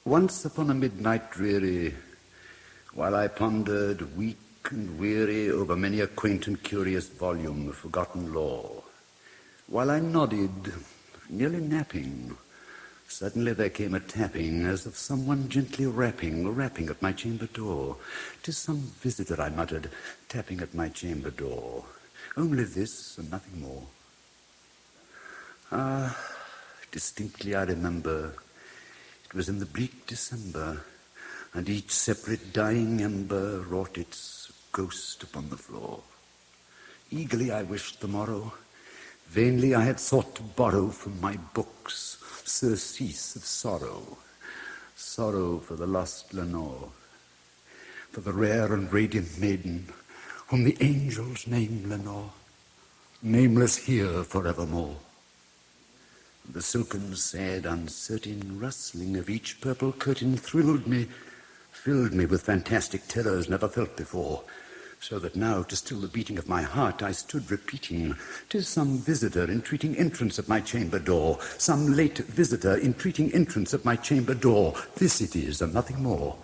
Once upon a midnight dreary, while I pondered weak and weary over many a quaint and curious volume of forgotten lore, while I nodded, nearly napping, suddenly there came a tapping as of someone gently rapping at my chamber door. "'Tis some visitor," I muttered, tapping at my chamber door. Only this and nothing more. Distinctly I remember, it was in the bleak December, and each separate dying ember wrought its ghost upon the floor. Eagerly I wished the morrow. Vainly I had sought to borrow from my books surcease of sorrow. Sorrow for the lost Lenore, for the rare and radiant maiden whom the angels name Lenore, nameless here forevermore. The silken, sad, uncertain rustling of each purple curtain thrilled me, filled me with fantastic terrors never felt before, so that now, to still the beating of my heart, I stood repeating, "'Tis some visitor entreating entrance at my chamber door, some late visitor entreating entrance at my chamber door. This it is, and nothing more."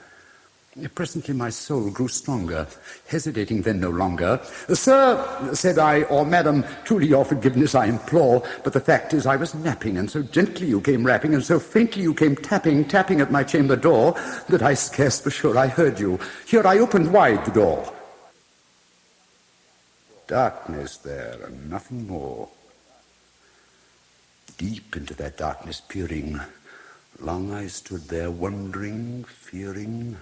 Presently my soul grew stronger, hesitating then no longer. "Sir," said I, "or madam, truly your forgiveness I implore, but the fact is I was napping, and so gently you came rapping, and so faintly you came tapping at my chamber door, that I scarce was sure I heard you. Here I opened wide the door." Darkness there, and nothing more. Deep into that darkness peering, long I stood there wondering, fearing,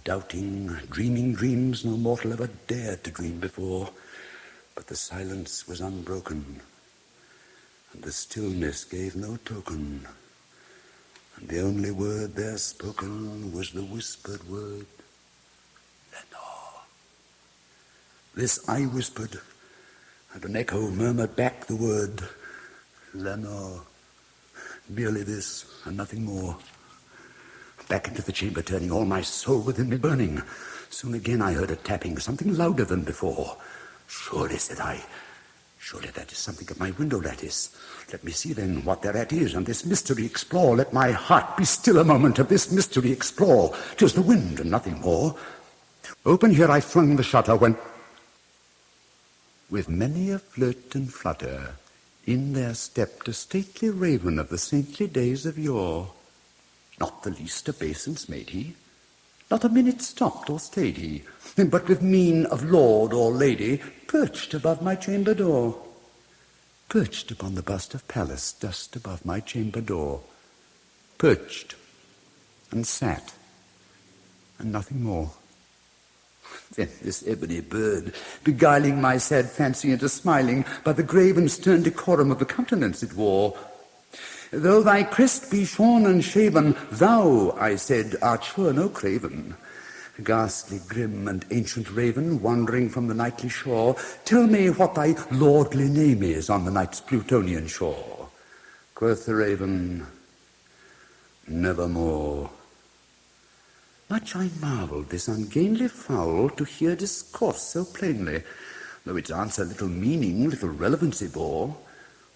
doubting, dreaming dreams no mortal ever dared to dream before. But the silence was unbroken, and the stillness gave no token, and the only word there spoken was the whispered word, "Lenore." This I whispered, and an echo murmured back the word, "Lenore." Merely this, and nothing more. Back into the chamber turning, all my soul within me burning. Soon again I heard a tapping, something louder than before. "Surely," said I, "surely that is something at my window lattice. Let me see then what thereat is, and this mystery explore. Let my heart be still a moment, of this mystery explore. 'Tis the wind and nothing more." Open here I flung the shutter, when with many a flirt and flutter in there stepped a stately raven of the saintly days of yore. Not the least obeisance made he, not a minute stopped or stayed he, but with mien of lord or lady perched above my chamber door. Perched upon the bust of Pallas just above my chamber door. Perched and sat, and nothing more. Then this ebony bird, beguiling my sad fancy into smiling, by the grave and stern decorum of the countenance it wore. "Though thy crest be shorn and shaven, thou," I said, "art sure no craven. Ghastly, grim, and ancient raven, wandering from the nightly shore, tell me what thy lordly name is on the night's Plutonian shore." Quoth the raven, "Nevermore." Much I marvelled this ungainly fowl to hear discourse so plainly, though its answer little meaning, little relevancy bore.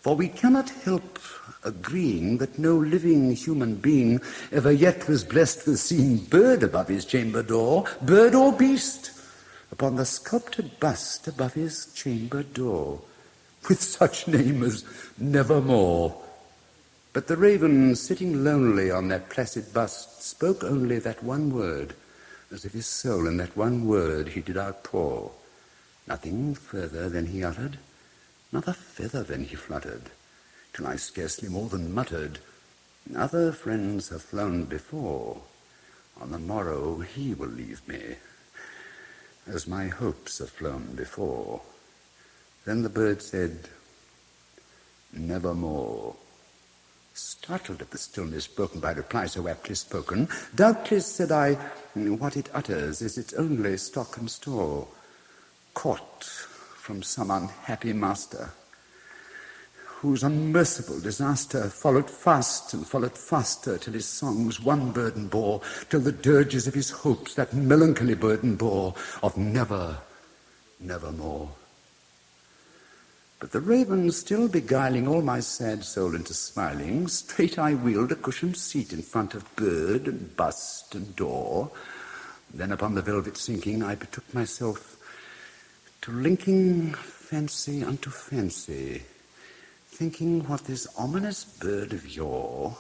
For we cannot help agreeing that no living human being ever yet was blessed with seeing bird above his chamber door, bird or beast, upon the sculptured bust above his chamber door, with such name as Nevermore. But the raven, sitting lonely on that placid bust, spoke only that one word, as if his soul in that one word he did outpour. Nothing further than he uttered, not a feather than he fluttered, till I scarcely more than muttered, "Other friends have flown before, on the morrow he will leave me, as my hopes have flown before." Then the bird said, "Nevermore." Startled at the stillness broken by reply so aptly spoken, "Doubtless," said I, "what it utters is its only stock and store, caught from some unhappy master, whose unmerciful disaster followed fast and followed faster, till his songs one burden bore, till the dirges of his hopes that melancholy burden bore, of never, nevermore." But the raven, still beguiling all my sad soul into smiling, straight I wheeled a cushioned seat in front of bird and bust and door. Then upon the velvet sinking, I betook myself to linking fancy unto fancy, thinking what this ominous bird of yore,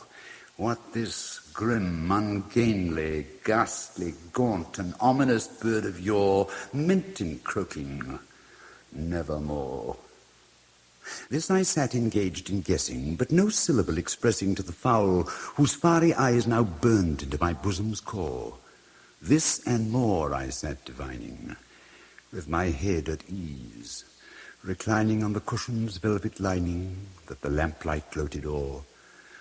what this grim, ungainly, ghastly, gaunt, and ominous bird of yore meant in croaking, nevermore. This I sat engaged in guessing, but no syllable expressing to the fowl, whose fiery eyes now burned into my bosom's core. This and more I sat divining, with my head at ease, reclining on the cushion's velvet lining that the lamplight gloated o'er,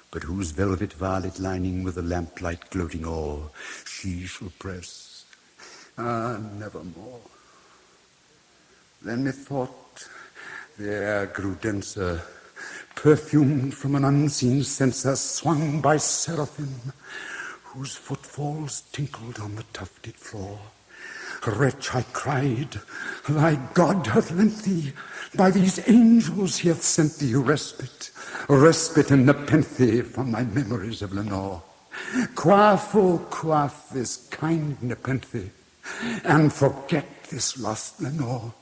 but whose velvet violet lining with the lamplight gloating o'er she shall press, nevermore. Then methought the air grew denser, perfumed from an unseen censer swung by seraphim, whose footfalls tinkled on the tufted floor. Wretch, I cried, thy God hath lent thee, by these angels he hath sent thee respite and nepenthe from my memories of Lenore. Quaff, oh quaff this kind nepenthe, and forget this lost Lenore.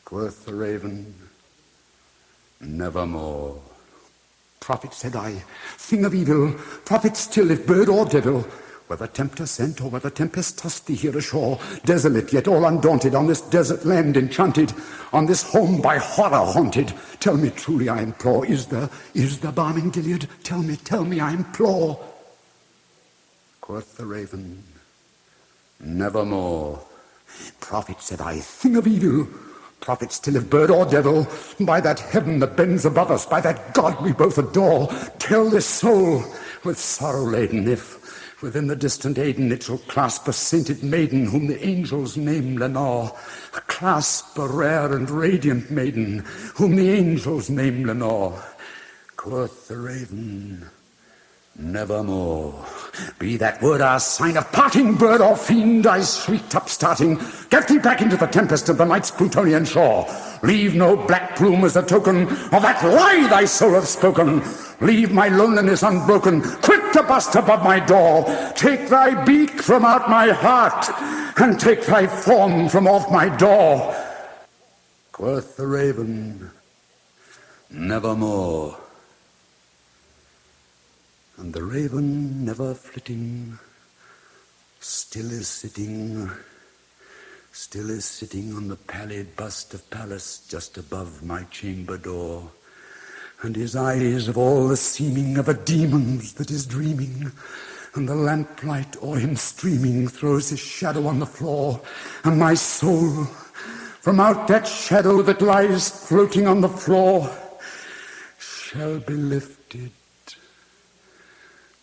Quoth the raven, nevermore. Prophet, said I, thing of evil, prophet still, if bird or devil, whether tempter sent or whether tempest tossed thee here ashore, desolate yet all undaunted, on this desert land enchanted, on this home by horror haunted, tell me truly, I implore, is the balm in Gilead? Tell me, I implore. Quoth the raven, nevermore. Prophet, said I, thing of evil, prophet still, if bird or devil, by that heaven that bends above us, by that God we both adore, tell this soul with sorrow laden, if within the distant Aden it shall clasp a sainted maiden whom the angels name Lenore, clasp a rare and radiant maiden whom the angels name Lenore. Quoth the raven, nevermore. Be that word our sign of parting, bird or fiend, I shrieked upstarting. Get thee back into the tempest of the night's Plutonian shore. Leave no black plume as a token of that lie thy soul hath spoken. Leave my loneliness unbroken, quick to bust above my door. Take thy beak from out my heart, and take thy form from off my door. Quoth the raven, nevermore. And the raven, never flitting, still is sitting on the pallid bust of Pallas just above my chamber door, and his eyes of all the seeming of a demon's that is dreaming, and the lamplight o'er him streaming throws his shadow on the floor, and my soul, from out that shadow that lies floating on the floor, shall be lifted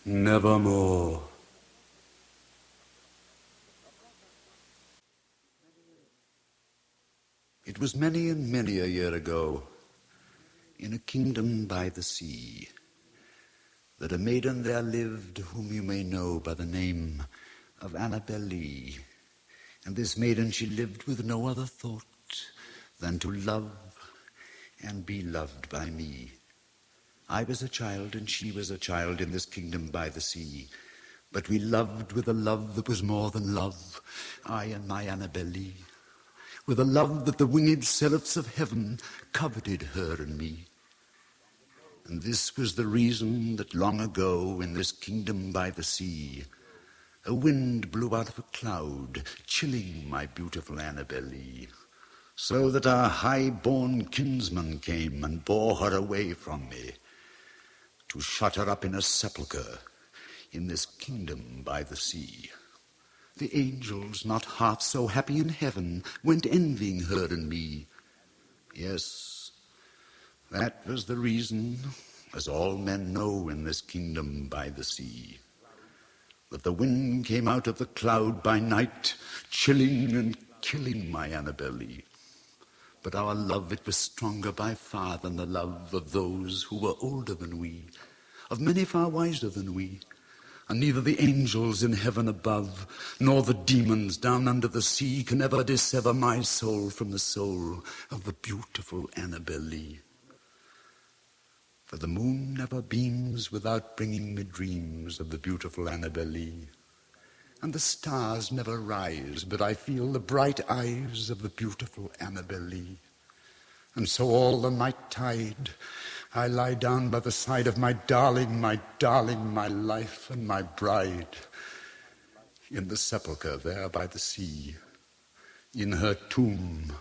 nevermore. It was many and many a year ago, in a kingdom by the sea, that a maiden there lived whom you may know by the name of Annabel Lee. And this maiden, she lived with no other thought than to love and be loved by me. I was a child and she was a child in this kingdom by the sea, but we loved with a love that was more than love, I and my Annabel Lee, with a love that the winged seraphs of heaven coveted her and me. And this was the reason that long ago in this kingdom by the sea, a wind blew out of a cloud, chilling my beautiful Annabel Lee, so that our high-born kinsman came and bore her away from me, to shut her up in a sepulchre in this kingdom by the sea. The angels, not half so happy in heaven, went envying her and me. Yes, that was the reason, as all men know in this kingdom by the sea, that the wind came out of the cloud by night, chilling and killing my Annabel Lee. But our love, it was stronger by far than the love of those who were older than we, of many far wiser than we, and neither the angels in heaven above, nor the demons down under the sea can ever dissever my soul from the soul of the beautiful Annabel Lee. For the moon never beams without bringing me dreams of the beautiful Annabel Lee. And the stars never rise, but I feel the bright eyes of the beautiful Annabel Lee. And so all the night tide, I lie down by the side of my darling, my life and my bride, in the sepulchre there by the sea, in her tomb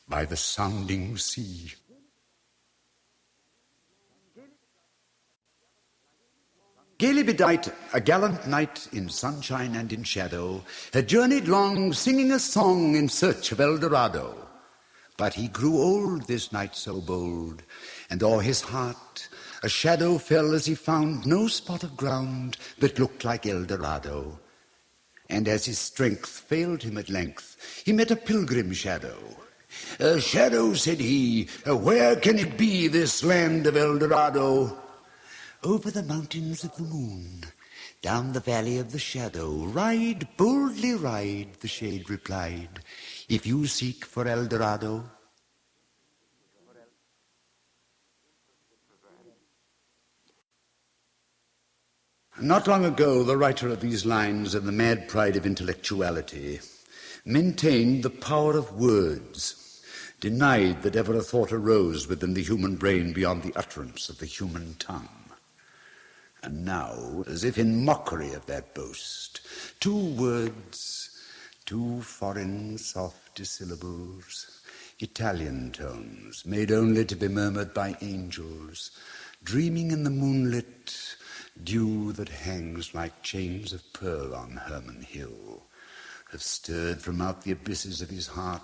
by the sounding sea. Gaily bedight, a gallant knight in sunshine and in shadow had journeyed long, singing a song in search of Eldorado. But he grew old, this knight so bold, and o'er his heart a shadow fell as he found no spot of ground that looked like Eldorado. And as his strength failed him at length, he met a pilgrim shadow. "Shadow," said he, "where can it be, this land of Eldorado?" "Over the mountains of the moon, down the valley of the shadow. Ride, boldly ride," the shade replied, "if you seek for Eldorado." Not long ago, the writer of these lines, in the mad pride of intellectuality, maintained the power of words, denied that ever a thought arose within the human brain beyond the utterance of the human tongue. And now, as if in mockery of that boast, two words, two foreign soft syllables, Italian tones, made only to be murmured by angels, dreaming in the moonlit dew that hangs like chains of pearl on Hermon Hill, have stirred from out the abysses of his heart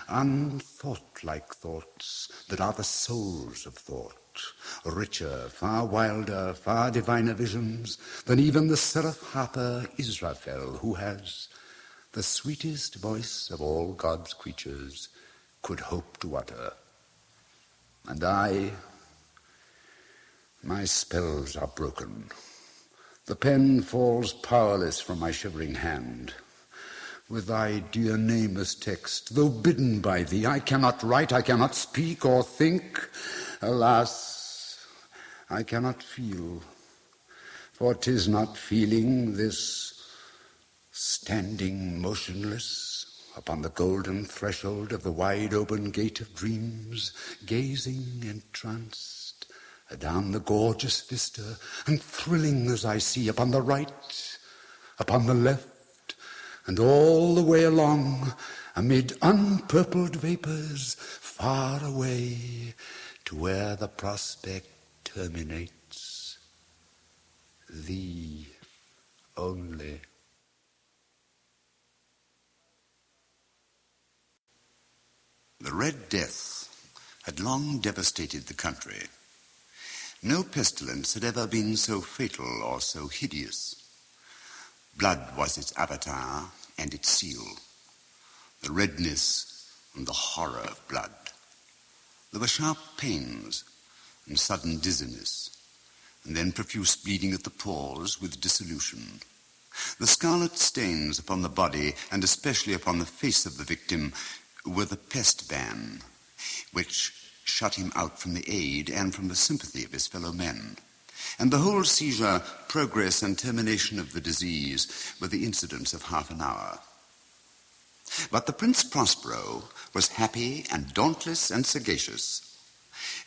unthought-like thoughts that are the souls of thought, richer, far wilder, far diviner visions than even the seraph harper Israfel, who has the sweetest voice of all God's creatures, could hope to utter. And my spells are broken. The pen falls powerless from my shivering hand. With thy dear name as text, though bidden by thee, I cannot write, I cannot speak or think. Alas, I cannot feel, for 'tis not feeling, this standing motionless upon the golden threshold of the wide open gate of dreams, gazing entranced adown the gorgeous vista, and thrilling as I see upon the right, upon the left, and all the way along, amid unpurpled vapors, far away to where the prospect terminates, thee only. The Red Death had long devastated the country. No pestilence had ever been so fatal or so hideous. Blood was its avatar and its seal, the redness and the horror of blood. There were sharp pains and sudden dizziness, and then profuse bleeding at the pores with dissolution. The scarlet stains upon the body, and especially upon the face of the victim, were the pest ban, which shut him out from the aid and from the sympathy of his fellow men. And the whole seizure, progress, and termination of the disease were the incidents of half an hour. But the Prince Prospero was happy and dauntless and sagacious.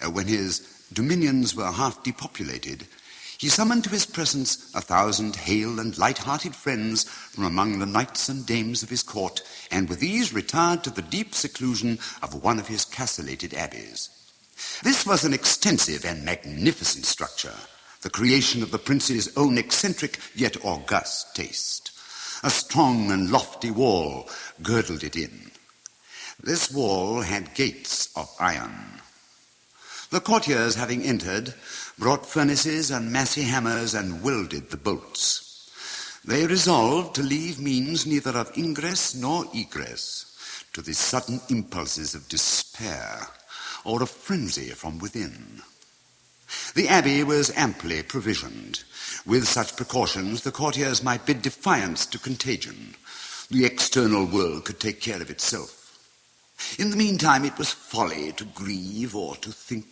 When his dominions were half depopulated, he summoned to his presence 1,000 hale and light-hearted friends from among the knights and dames of his court, and with these retired to the deep seclusion of one of his castellated abbeys. This was an extensive and magnificent structure, the creation of the prince's own eccentric yet august taste. A strong and lofty wall girdled it in. This wall had gates of iron. The courtiers, having entered, brought furnaces and Masque hammers and welded the bolts. They resolved to leave means neither of ingress nor egress to the sudden impulses of despair or of frenzy from within. The abbey was amply provisioned. With such precautions, the courtiers might bid defiance to contagion. The external world could take care of itself. In the meantime, it was folly to grieve or to think.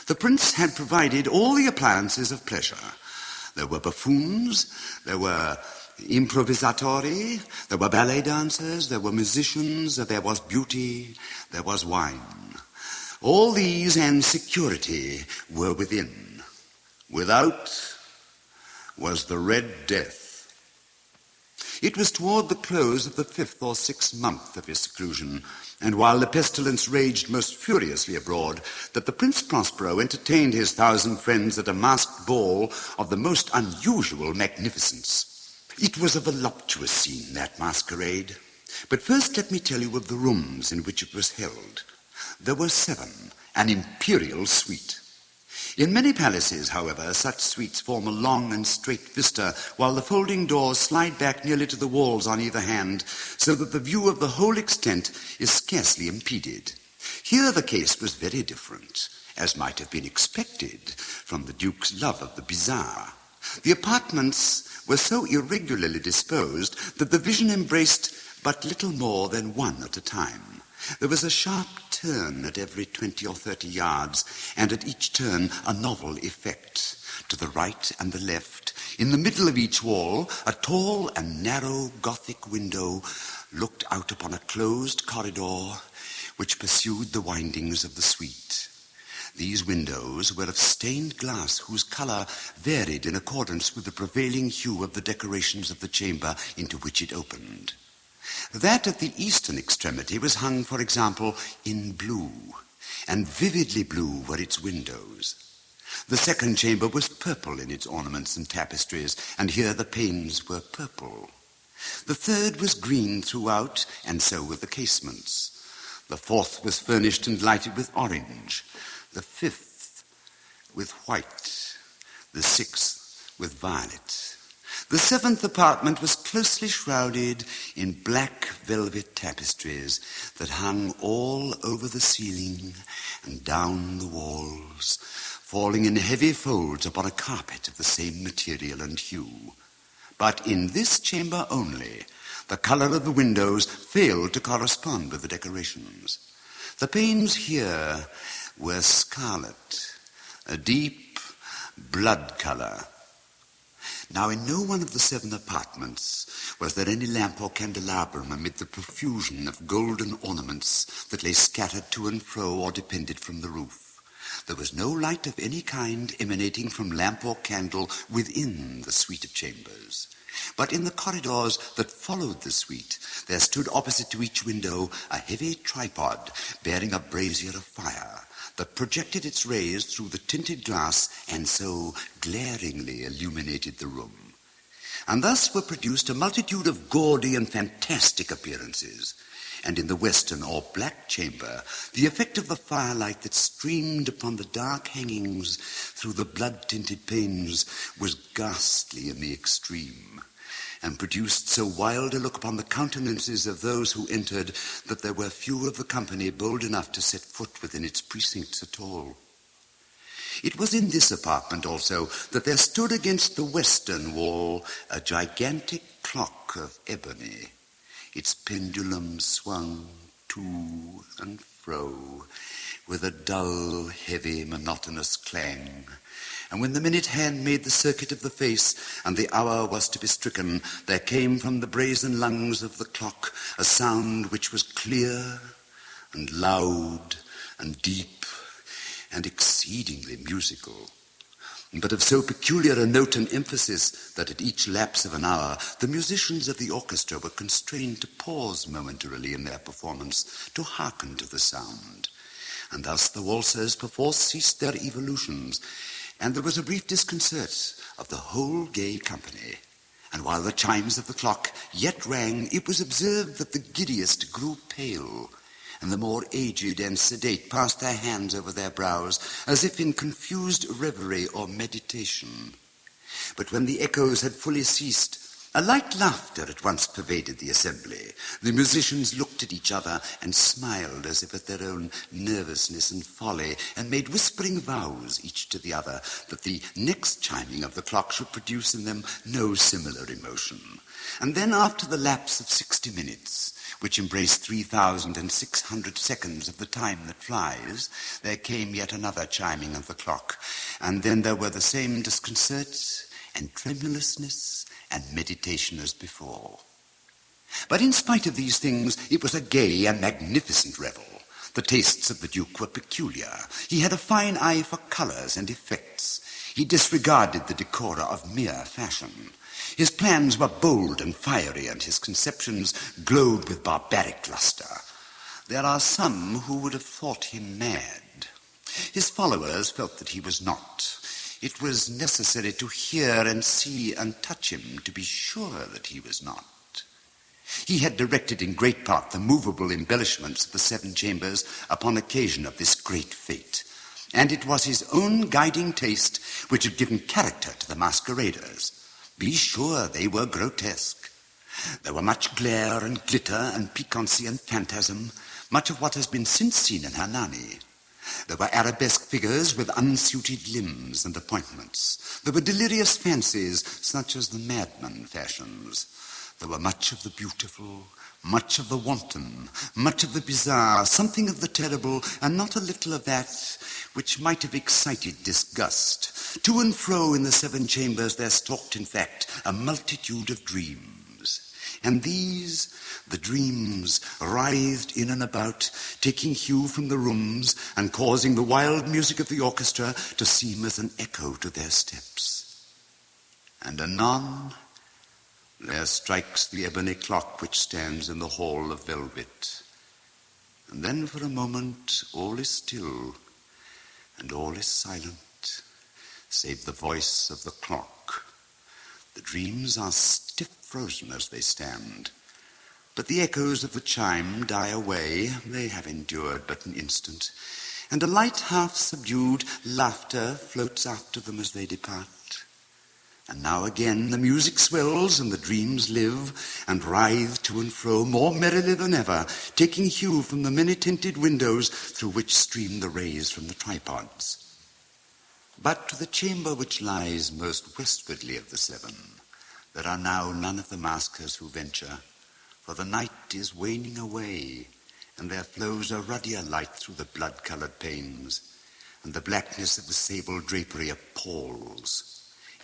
The prince had provided all the appliances of pleasure. There were buffoons, there were improvisatori, there were ballet dancers, there were musicians, there was beauty, there was wine. All these and security were within. Without was the Red Death. It was toward the close of the 5th or 6th month of his seclusion, and while the pestilence raged most furiously abroad, that the Prince Prospero entertained his 1,000 friends at a masked ball of the most unusual magnificence. It was a voluptuous scene, that masquerade. But first let me tell you of the rooms in which it was held. There were 7, an imperial suite. In many palaces, however, such suites form a long and straight vista, while the folding doors slide back nearly to the walls on either hand, so that the view of the whole extent is scarcely impeded. Here the case was very different, as might have been expected from the Duke's love of the bizarre. The apartments were so irregularly disposed that the vision embraced but little more than one at a time. There was a sharp turn at every 20 or 30 yards, and at each turn a novel effect. To the right and the left, in the middle of each wall, a tall and narrow Gothic window looked out upon a closed corridor which pursued the windings of the suite. These windows were of stained glass whose color varied in accordance with the prevailing hue of the decorations of the chamber into which it opened. That at the eastern extremity was hung, for example, in blue, and vividly blue were its windows. The second chamber was purple in its ornaments and tapestries, and here the panes were purple. The third was green throughout, and so were the casements. The fourth was furnished and lighted with orange, the fifth with white, the sixth with violet. The 7th apartment was closely shrouded in black velvet tapestries that hung all over the ceiling and down the walls, falling in heavy folds upon a carpet of the same material and hue. But in this chamber only, the color of the windows failed to correspond with the decorations. The panes here were scarlet, a deep blood color. Now, in no one of the 7 apartments was there any lamp or candelabrum amid the profusion of golden ornaments that lay scattered to and fro or depended from the roof. There was no light of any kind emanating from lamp or candle within the suite of chambers. But in the corridors that followed the suite, there stood opposite to each window a heavy tripod bearing a brazier of fire that projected its rays through the tinted glass and so glaringly illuminated the room. And thus were produced a multitude of gaudy and fantastic appearances. And in the western or black chamber, the effect of the firelight that streamed upon the dark hangings through the blood-tinted panes was ghastly in the extreme, and produced so wild a look upon the countenances of those who entered that there were few of the company bold enough to set foot within its precincts at all. It was in this apartment also that there stood against the western wall a gigantic clock of ebony. Its pendulum swung to and fro with a dull, heavy, monotonous clang. And when the minute hand made the circuit of the face and the hour was to be stricken, there came from the brazen lungs of the clock a sound which was clear and loud and deep and exceedingly musical, but of so peculiar a note and emphasis that at each lapse of an hour the musicians of the orchestra were constrained to pause momentarily in their performance to hearken to the sound. And thus the waltzers perforce ceased their evolutions, and there was a brief disconcert of the whole gay company. And while the chimes of the clock yet rang, it was observed that the giddiest grew pale, and the more aged and sedate passed their hands over their brows, as if in confused reverie or meditation. But when the echoes had fully ceased, A light laughter at once pervaded the assembly. The musicians looked at each other and smiled as if at their own nervousness and folly, and made whispering vows, each to the other, that the next chiming of the clock should produce in them no similar emotion. And then, after the lapse of 60 minutes, which embraced 3,600 seconds of the time that flies, there came yet another chiming of the clock, and then there were the same disconcert and tremulousness and meditation as before. But in spite of these things, it was a gay and magnificent revel. The tastes of the Duke were peculiar. He had a fine eye for colours and effects. He disregarded the decora of mere fashion. His plans were bold and fiery, and his conceptions glowed with barbaric lustre. There are some who would have thought him mad. His followers felt that he was not. It was necessary to hear and see and touch him to be sure that he was not. He had directed in great part the movable embellishments of the 7 chambers upon occasion of this great fete, and it was his own guiding taste which had given character to the masqueraders. Be sure they were grotesque. There were much glare and glitter and piquancy and phantasm, much of what has been since seen in Hernani. There were arabesque figures with unsuited limbs and appointments. There were delirious fancies, such as the madman fashions. There were much of the beautiful, much of the wanton, much of the bizarre, something of the terrible, and not a little of that which might have excited disgust. To and fro in the 7 chambers there stalked, in fact, a multitude of dreams. And these, the dreams, writhed in and about, taking hue from the rooms and causing the wild music of the orchestra to seem as an echo to their steps. And anon there strikes the ebony clock which stands in the hall of velvet. And then for a moment all is still, and all is silent, save the voice of the clock. The dreams are stiff frozen as they stand, but the echoes of the chime die away. They have endured but an instant, and a light half-subdued laughter floats after them as they depart. And now again the music swells, and the dreams live and writhe to and fro more merrily than ever, taking hue from the many-tinted windows through which stream the rays from the tripods. But to the chamber which lies most westwardly of the 7, there are now none of the maskers who venture, for the night is waning away, and there flows a ruddier light through the blood-coloured panes, and the blackness of the sable drapery appalls.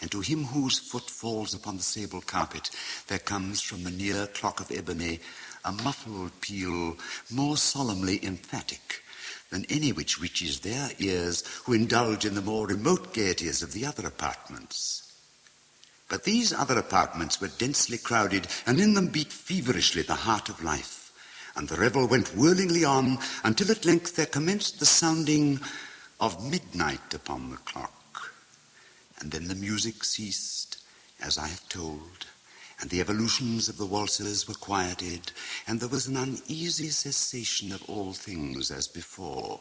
And to him whose foot falls upon the sable carpet, there comes from the near clock of ebony a muffled peal more solemnly emphatic than any which reaches their ears who indulge in the more remote gaieties of the other apartments. But these other apartments were densely crowded, and in them beat feverishly the heart of life, and the revel went whirlingly on until at length there commenced the sounding of midnight upon the clock. And then the music ceased, as I have told, and the evolutions of the waltzers were quieted, and there was an uneasy cessation of all things as before.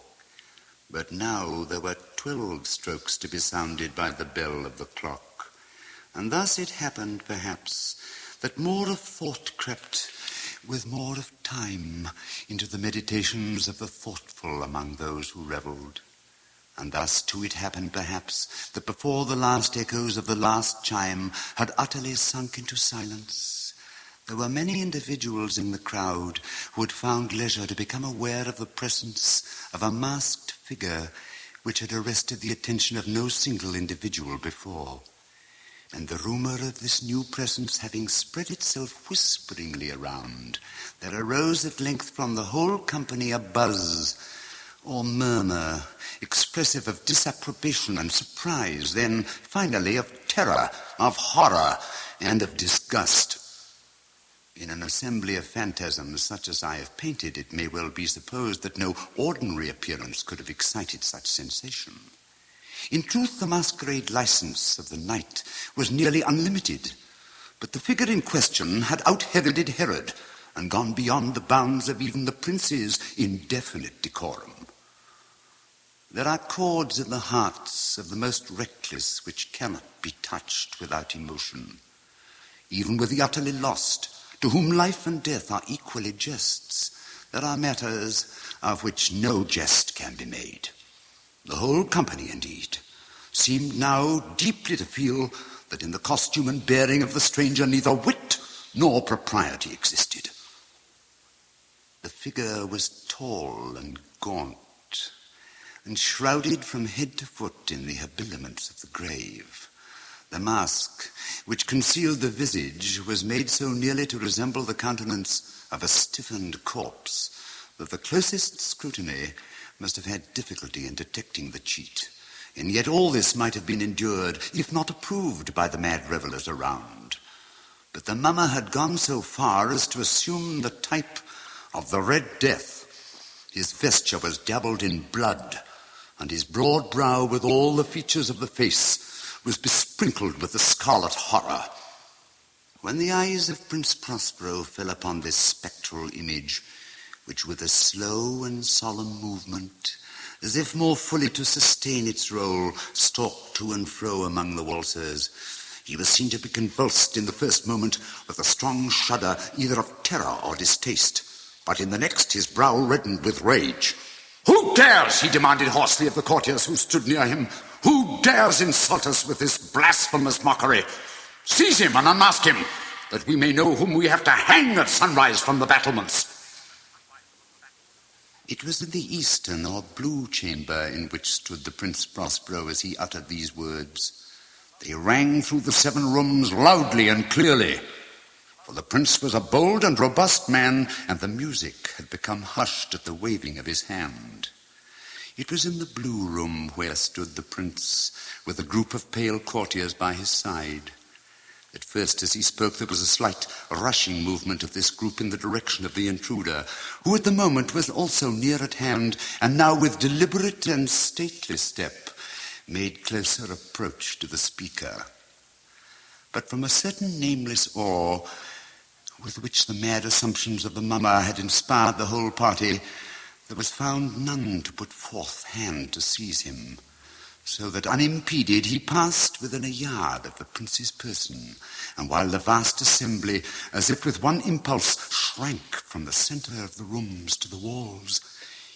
But now there were 12 strokes to be sounded by the bell of the clock, and thus it happened, perhaps, that more of thought crept with more of time into the meditations of the thoughtful among those who revelled. And thus, too, it happened, perhaps, that before the last echoes of the last chime had utterly sunk into silence, there were many individuals in the crowd who had found leisure to become aware of the presence of a masked figure which had arrested the attention of no single individual before. And the rumour of this new presence having spread itself whisperingly around, there arose at length from the whole company a buzz or murmur, expressive of disapprobation and surprise, then finally of terror, of horror, and of disgust. In an assembly of phantasms such as I have painted, it may well be supposed that no ordinary appearance could have excited such sensation. In truth, the masquerade license of the night was nearly unlimited, but the figure in question had out-heralded Herod and gone beyond the bounds of even the prince's indefinite decorum. There are chords in the hearts of the most reckless which cannot be touched without emotion. Even with the utterly lost, to whom life and death are equally jests, there are matters of which no jest can be made. The whole company, indeed, seemed now deeply to feel that in the costume and bearing of the stranger neither wit nor propriety existed. The figure was tall and gaunt, and shrouded from head to foot in the habiliments of the grave. The mask, which concealed the visage, was made so nearly to resemble the countenance of a stiffened corpse that the closest scrutiny must have had difficulty in detecting the cheat. And yet all this might have been endured, if not approved, by the mad revellers around. But the mummer had gone so far as to assume the type of the Red Death. His vesture was dabbled in blood, and his broad brow, with all the features of the face, was besprinkled with the scarlet horror. When the eyes of Prince Prospero fell upon this spectral image, which with a slow and solemn movement, as if more fully to sustain its role, stalked to and fro among the waltzers, he was seen to be convulsed in the first moment with a strong shudder either of terror or distaste, but in the next his brow reddened with rage. "Who dares," he demanded hoarsely of the courtiers who stood near him, "who dares insult us with this blasphemous mockery? Seize him and unmask him, that we may know whom we have to hang at sunrise from the battlements." It was in the eastern or blue chamber in which stood the Prince Prospero as he uttered these words. They rang through the 7 rooms loudly and clearly, for the prince was a bold and robust man, and the music had become hushed at the waving of his hand. It was in the blue room where stood the prince, with a group of pale courtiers by his side. At first, as he spoke, there was a slight rushing movement of this group in the direction of the intruder, who at the moment was also near at hand, and now with deliberate and stately step made closer approach to the speaker. But from a certain nameless awe with which the mad assumptions of the mummer had inspired the whole party, there was found none to put forth hand to seize him, so that unimpeded he passed within a yard of the prince's person, and while the vast assembly, as if with one impulse, shrank from the centre of the rooms to the walls,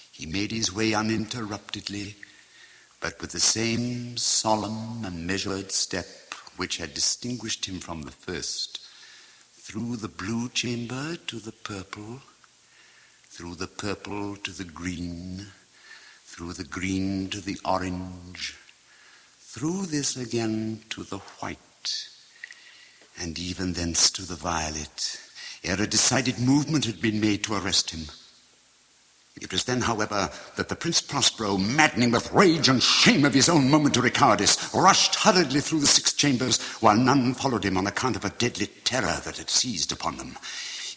he made his way uninterruptedly, but with the same solemn and measured step which had distinguished him from the first, through the blue chamber to the purple, through the purple to the green, through the green to the orange, through this again to the white, and even thence to the violet, ere a decided movement had been made to arrest him. It was then, however, that the Prince Prospero, maddening with rage and shame of his own momentary cowardice, rushed hurriedly through the 6 chambers, while none followed him on account of a deadly terror that had seized upon them.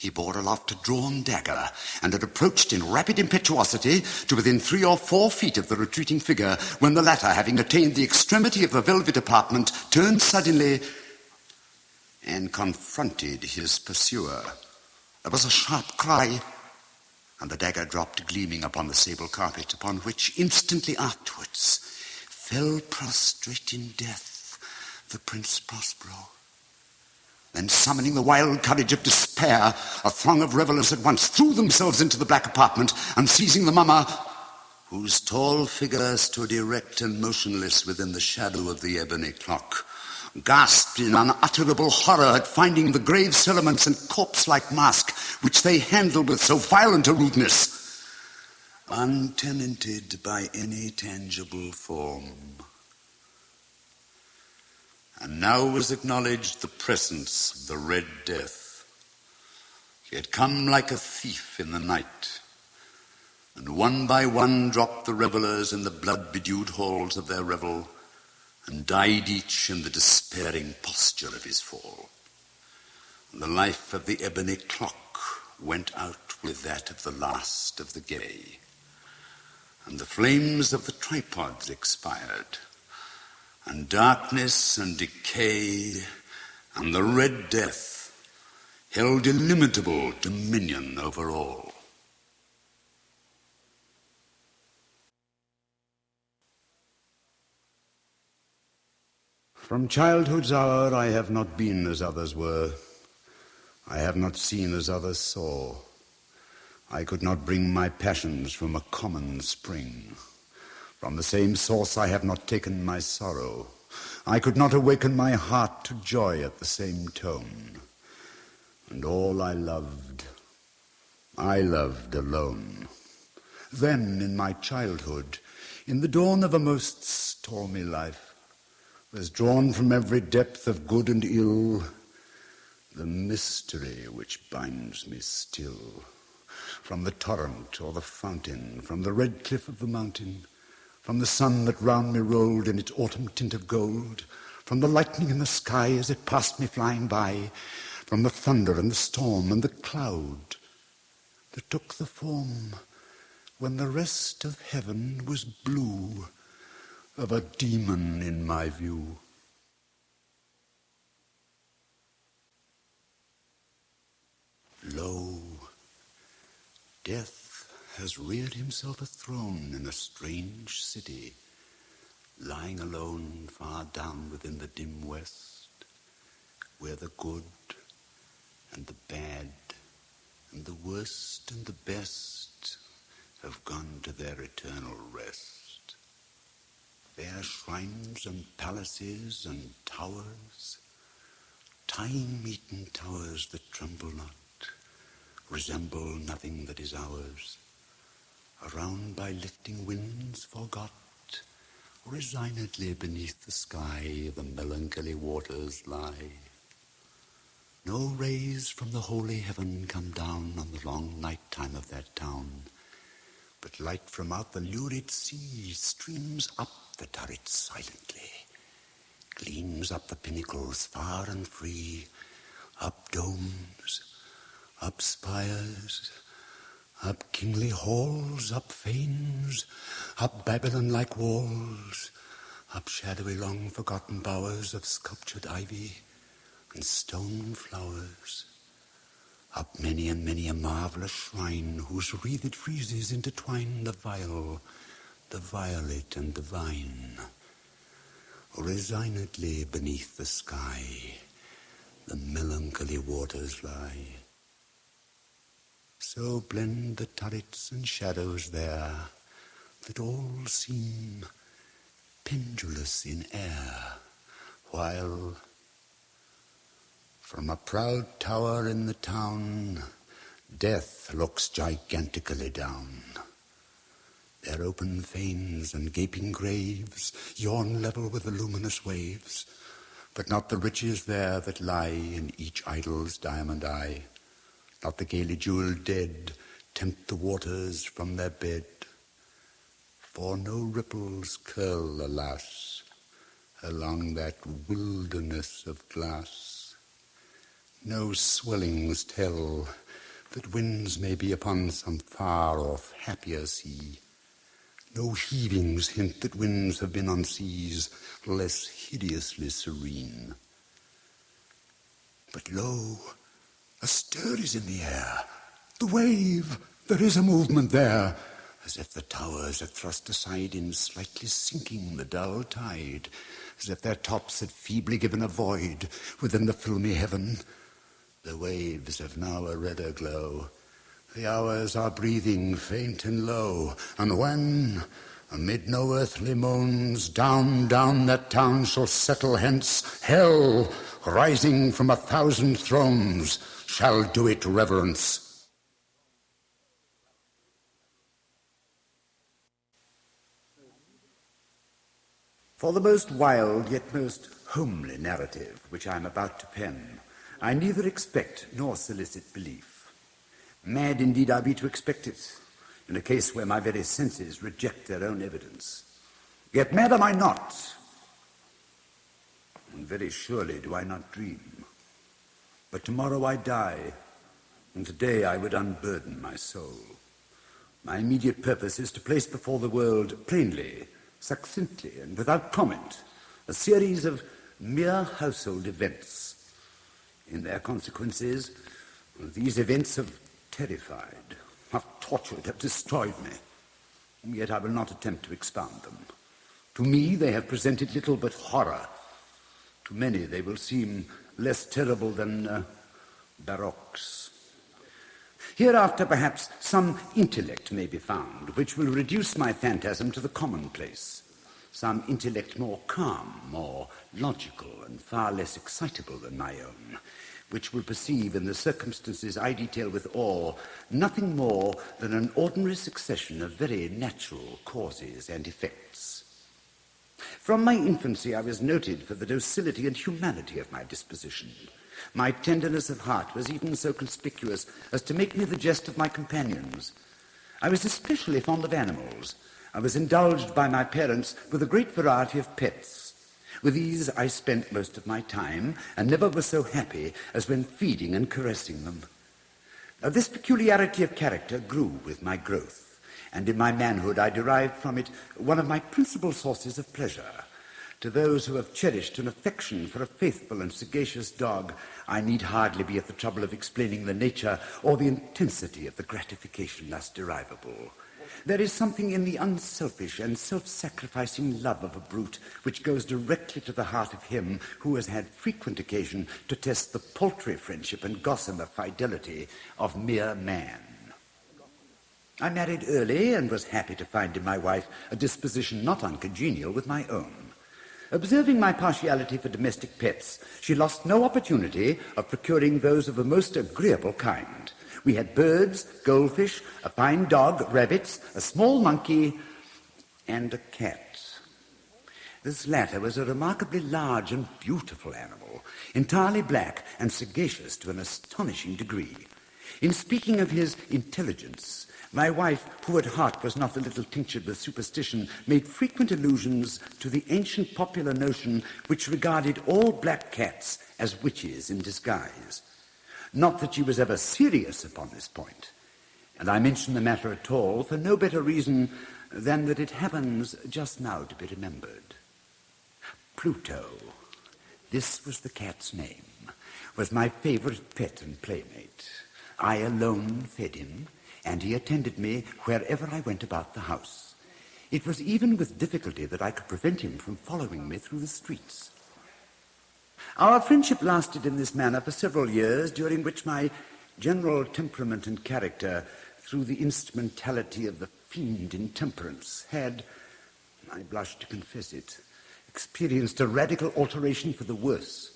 He bore aloft a drawn dagger, and had approached in rapid impetuosity to within 3 or 4 feet of the retreating figure, when the latter, having attained the extremity of the velvet apartment, turned suddenly and confronted his pursuer. There was a sharp cry, and the dagger dropped gleaming upon the sable carpet, upon which instantly afterwards fell prostrate in death the Prince Prospero. Then, summoning the wild courage of despair, a throng of revellers at once threw themselves into the black apartment, and seizing the mummer, whose tall figure stood erect and motionless within the shadow of the ebony clock, gasped in unutterable horror at finding the grave cerements and corpse-like mask which they handled with so violent a rudeness, untenanted by any tangible form. And now was acknowledged the presence of the Red Death. He had come like a thief in the night, and one by one dropped the revellers in the blood-bedewed halls of their revel, and died each in the despairing posture of his fall. And the life of the ebony clock went out with that of the last of the gay, and the flames of the tripods expired, and darkness and decay and the Red Death held illimitable dominion over all. From childhood's hour I have not been as others were. I have not seen as others saw. I could not bring my passions from a common spring. From the same source I have not taken my sorrow. I could not awaken my heart to joy at the same tone. And all I loved alone. Then, in my childhood, in the dawn of a most stormy life, was drawn from every depth of good and ill the mystery which binds me still. From the torrent or the fountain, from the red cliff of the mountain, from the sun that round me rolled in its autumn tint of gold, from the lightning in the sky as it passed me flying by, from the thunder and the storm and the cloud that took the form, when the rest of heaven was blue, of a demon in my view. Lo, death has reared himself a throne in a strange city, lying alone far down within the dim west, where the good and the bad and the worst and the best have gone to their eternal rest. There shrines and palaces and towers, time-eaten towers that tremble not, resemble nothing that is ours, around by lifting winds forgot, resignedly beneath the sky the melancholy waters lie. No rays from the holy heaven come down on the long night time of that town, but light from out the lurid sea streams up the turrets silently, gleams up the pinnacles far and free, up domes, up spires, up kingly halls, up fanes, up Babylon-like walls, up shadowy long-forgotten bowers of sculptured ivy and stone flowers, up many and many a marvelous shrine whose wreathed friezes intertwine the viol, the violet and the vine. Resignedly beneath the sky the melancholy waters lie. So blend the turrets and shadows there that all seem pendulous in air, while from a proud tower in the town death looks gigantically down. Their open fanes and gaping graves yawn level with the luminous waves, but not the riches there that lie in each idol's diamond eye. Not the gaily jeweled dead tempt the waters from their bed, for no ripples curl, alas, along that wilderness of glass. No swellings tell that winds may be upon some far-off happier sea. No heavings hint that winds have been on seas less hideously serene. But lo, a stir is in the air, the wave, there is a movement there, as if the towers had thrust aside in slightly sinking the dull tide, as if their tops had feebly given a void within the filmy heaven. The waves have now a redder glow, the hours are breathing faint and low, and when, amid no earthly moans, down that town shall settle hence, hell, rising from 1,000 thrones, shall do it reverence. For the most wild yet most homely narrative which I am about to pen, I neither expect nor solicit belief. Mad indeed I be to expect it, in a case where my very senses reject their own evidence. Yet mad am I not, and very surely do I not dream. But tomorrow I die, and today I would unburden my soul. My immediate purpose is to place before the world plainly, succinctly, and without comment, a series of mere household events. In their consequences, these events have terrified, have tortured, have destroyed me. Yet I will not attempt to expound them. To me they have presented little but horror, To many they will seem less terrible than baroques. Hereafter perhaps some intellect may be found which will reduce my phantasm to the commonplace, some intellect more calm, more logical, and far less excitable than my own, which will perceive in the circumstances I detail with awe nothing more than an ordinary succession of very natural causes and effects. From my infancy I was noted for the docility and humanity of my disposition. My tenderness of heart was even so conspicuous as to make me the jest of my companions. I was especially fond of animals. I was indulged by my parents with a great variety of pets. With these I spent most of my time, and never was so happy as when feeding and caressing them. This peculiarity of character grew with my growth, and in my manhood I derived from it one of my principal sources of pleasure. To those who have cherished an affection for a faithful and sagacious dog, I need hardly be at the trouble of explaining the nature or the intensity of the gratification thus derivable. There is something in the unselfish and self-sacrificing love of a brute which goes directly to the heart of him who has had frequent occasion to test the paltry friendship and gossamer fidelity of mere man. I married early and was happy to find in my wife a disposition not uncongenial with my own. Observing my partiality for domestic pets, she lost no opportunity of procuring those of a most agreeable kind. We had birds, goldfish, a fine dog, rabbits, a small monkey, and a cat. This latter was a remarkably large and beautiful animal, entirely black and sagacious to an astonishing degree. In speaking of his intelligence, my wife, who at heart was not a little tinctured with superstition, made frequent allusions to the ancient popular notion which regarded all black cats as witches in disguise. Not that she was ever serious upon this point, and I mention the matter at all for no better reason than that it happens just now to be remembered. Pluto, this was the cat's name, was my favorite pet and playmate. I alone fed him, and he attended me wherever I went about the house. It was even with difficulty that I could prevent him from following me through the streets. Our friendship lasted in this manner for several years, during which my general temperament and character, through the instrumentality of the fiend intemperance, had, I blush to confess it, experienced a radical alteration for the worse.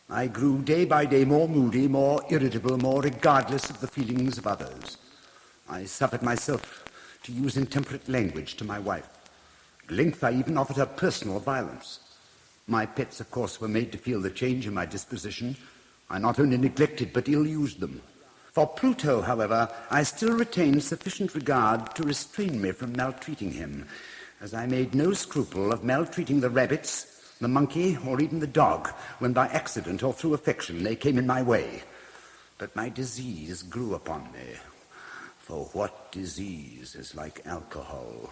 I grew day by day more moody, more irritable, more regardless of the feelings of others. I suffered myself to use intemperate language to my wife. At length I even offered her personal violence. My pets, of course, were made to feel the change in my disposition. I not only neglected but ill-used them. For Pluto, however, I still retained sufficient regard to restrain me from maltreating him, as I made no scruple of maltreating the rabbits, the monkey, or even the dog, when by accident or through affection they came in my way. But my disease grew upon me. For what disease is like alcohol?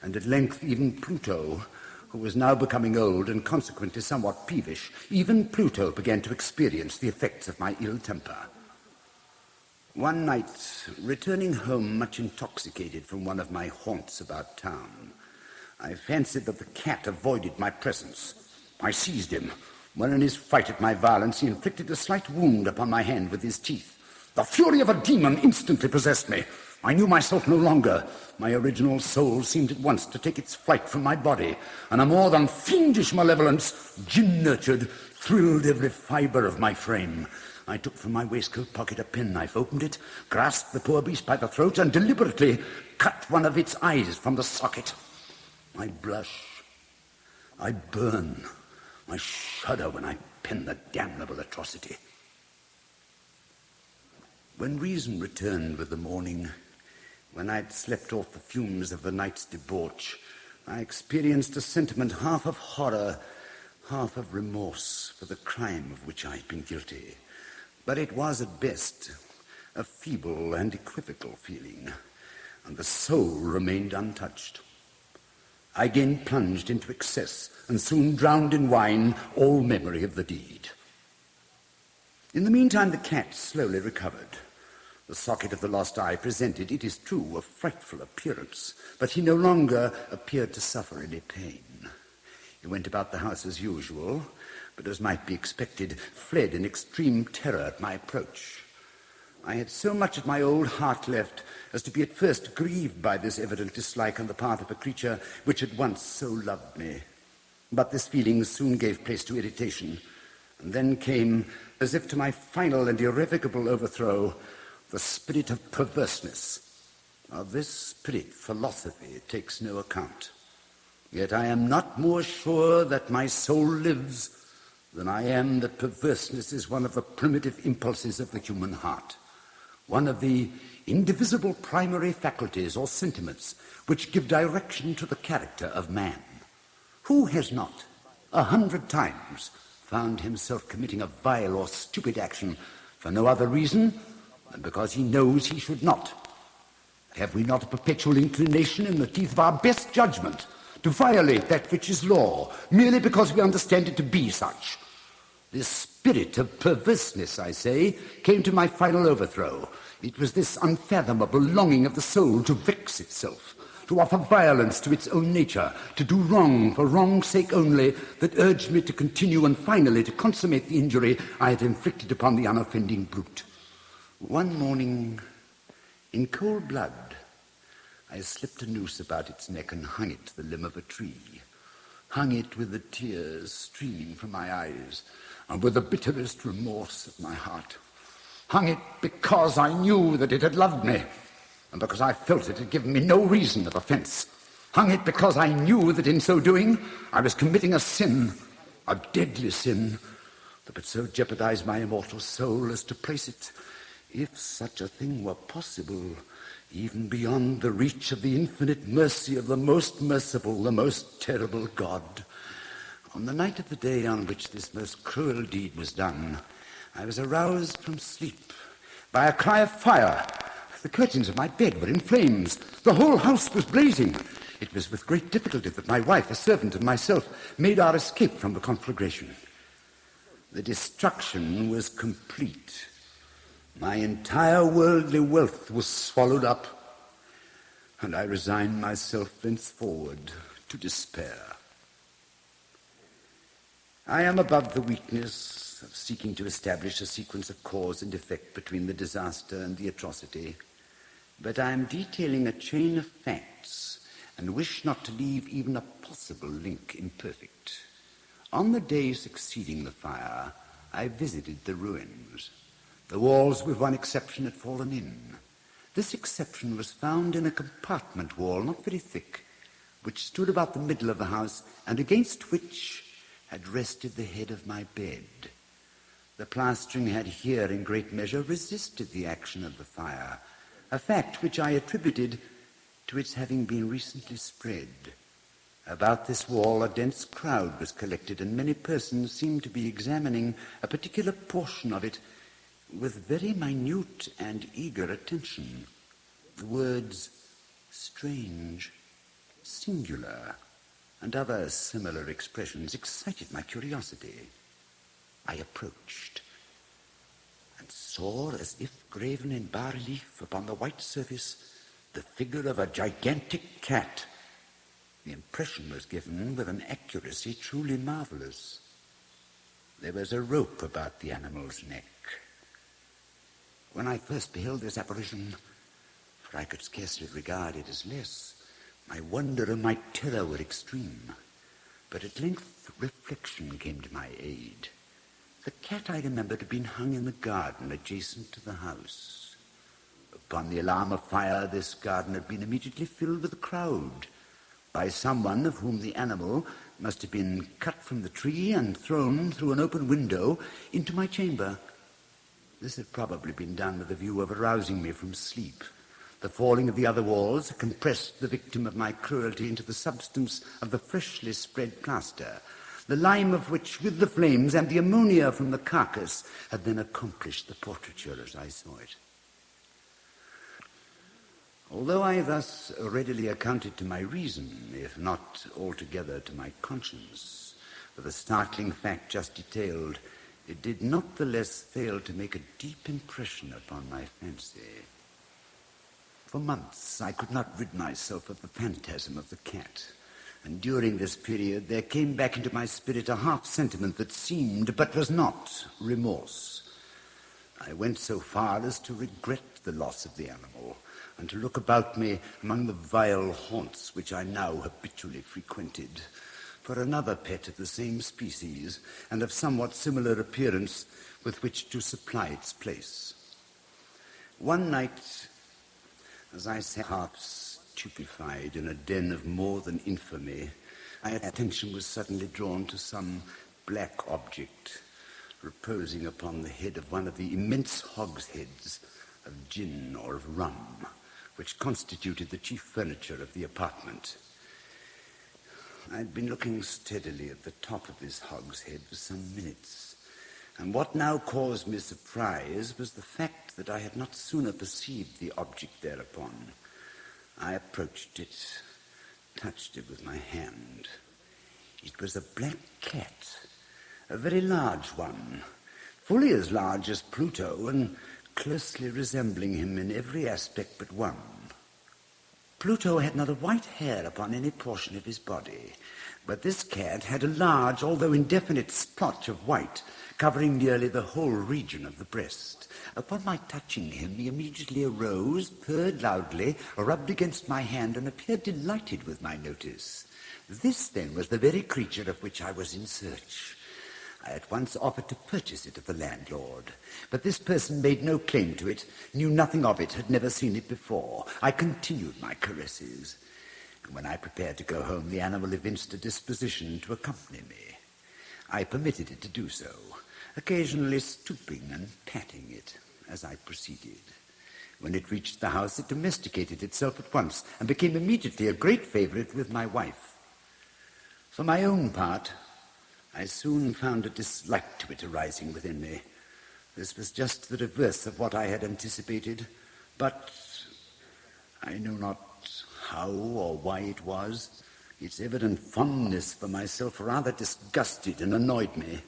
And at length even Pluto, who was now becoming old and consequently somewhat peevish, even Pluto began to experience the effects of my ill temper. One night, returning home much intoxicated from one of my haunts about town, I fancied that the cat avoided my presence. I seized him, when in his fright at my violence he inflicted a slight wound upon my hand with his teeth. The fury of a demon instantly possessed me. I knew myself no longer. My original soul seemed at once to take its flight from my body, and a more than fiendish malevolence, gin-nurtured, thrilled every fibre of my frame. I took from my waistcoat pocket a penknife, opened it, grasped the poor beast by the throat, and deliberately cut one of its eyes from the socket. I blush, I burn, I shudder when I pen the damnable atrocity. When reason returned with the morning, when I'd slept off the fumes of the night's debauch, I experienced a sentiment half of horror, half of remorse for the crime of which I had been guilty. But it was at best a feeble and equivocal feeling, and the soul remained untouched. I again plunged into excess and soon drowned in wine all memory of the deed. In the meantime, the cat slowly recovered. The socket of the lost eye presented, it is true, a frightful appearance, but he no longer appeared to suffer any pain. He went about the house as usual, but as might be expected, fled in extreme terror at my approach. I had so much of my old heart left as to be at first grieved by this evident dislike on the part of a creature which had once so loved me. But this feeling soon gave place to irritation, and then came, as if to my final and irrevocable overthrow, the spirit of perverseness. Of this spirit philosophy takes no account. Yet I am not more sure that my soul lives than I am that perverseness is one of the primitive impulses of the human heart, one of the indivisible primary faculties or sentiments which give direction to the character of man. Who has not, 100 times, found himself committing a vile or stupid action for no other reason than because he knows he should not? Have we not a perpetual inclination in the teeth of our best judgment to violate that which is law, merely because we understand it to be such? This spirit of perverseness, I say, came to my final overthrow. It was this unfathomable longing of the soul to vex itself, to offer violence to its own nature, to do wrong for wrong's sake only, that urged me to continue and finally to consummate the injury I had inflicted upon the unoffending brute. One morning, in cold blood, I slipped a noose about its neck and hung it to the limb of a tree, hung it with the tears streaming from my eyes and with the bitterest remorse at my heart, hung it because I knew that it had loved me, and because I felt it had given me no reason of offense, hung it because I knew that in so doing I was committing a sin, a deadly sin, that would so jeopardize my immortal soul as to place it, if such a thing were possible, even beyond the reach of the infinite mercy of the most merciful, the most terrible God. On the night of the day on which this most cruel deed was done, I was aroused from sleep by a cry of fire. The curtains of my bed were in flames. The whole house was blazing. It was with great difficulty that my wife, a servant, and myself made our escape from the conflagration. The destruction was complete. My entire worldly wealth was swallowed up, and I resigned myself thenceforward to despair. I am above the weakness of seeking to establish a sequence of cause and effect between the disaster and the atrocity, but I am detailing a chain of facts and wish not to leave even a possible link imperfect. On the day succeeding the fire, I visited the ruins. The walls, with one exception, had fallen in. This exception was found in a compartment wall, not very thick, which stood about the middle of the house, and against which had rested the head of my bed. The plastering had here, in great measure, resisted the action of the fire, a fact which I attributed to its having been recently spread. About this wall a dense crowd was collected, and many persons seemed to be examining a particular portion of it with very minute and eager attention. The words strange, singular, and other similar expressions excited my curiosity. I approached and saw, as if graven in bas-relief upon the white surface, the figure of a gigantic cat. The impression was given with an accuracy truly marvelous. There was a rope about the animal's neck. When I first beheld this apparition, for I could scarcely regard it as less, my wonder and my terror were extreme. But at length reflection came to my aid. The cat, I remembered, had been hung in the garden adjacent to the house. Upon the alarm of fire, this garden had been immediately filled with a crowd, by someone of whom the animal must have been cut from the tree and thrown through an open window into my chamber. This had probably been done with a view of arousing me from sleep. The falling of the other walls compressed the victim of my cruelty into the substance of the freshly spread plaster, the lime of which, with the flames and the ammonia from the carcass, had then accomplished the portraiture as I saw it. Although I thus readily accounted to my reason, if not altogether to my conscience, for the startling fact just detailed, it did not the less fail to make a deep impression upon my fancy. For months I could not rid myself of the phantasm of the cat, And during this period there came back into my spirit a half-sentiment that seemed, but was not, remorse. I went so far as to regret the loss of the animal, and to look about me among the vile haunts which I now habitually frequented, for another pet of the same species, and of somewhat similar appearance, with which to supply its place. One night, as I sat half stupefied in a den of more than infamy, my attention was suddenly drawn to some black object reposing upon the head of one of the immense hogsheads of gin or of rum, which constituted the chief furniture of the apartment. I'd been looking steadily at the top of this hogshead for some minutes, and what now caused me surprise was the fact that I had not sooner perceived the object thereupon. I approached it, touched it with my hand. It was a black cat, a very large one, fully as large as Pluto, and closely resembling him in every aspect but one. Pluto had not a white hair upon any portion of his body, but this cat had a large, although indefinite, splotch of white, covering nearly the whole region of the breast. Upon my touching him, he immediately arose, purred loudly, rubbed against my hand, and appeared delighted with my notice. This, then, was the very creature of which I was in search. I at once offered to purchase it of the landlord, but this person made no claim to it, knew nothing of it, had never seen it before. I continued my caresses, and when I prepared to go home, the animal evinced a disposition to accompany me. I permitted it to do so, occasionally stooping and patting it as I proceeded. When it reached the house, it domesticated itself at once and became immediately a great favorite with my wife. For my own part, I soon found a dislike to it arising within me. This was just the reverse of what I had anticipated, but I know not how or why it was. Its evident fondness for myself rather disgusted and annoyed me.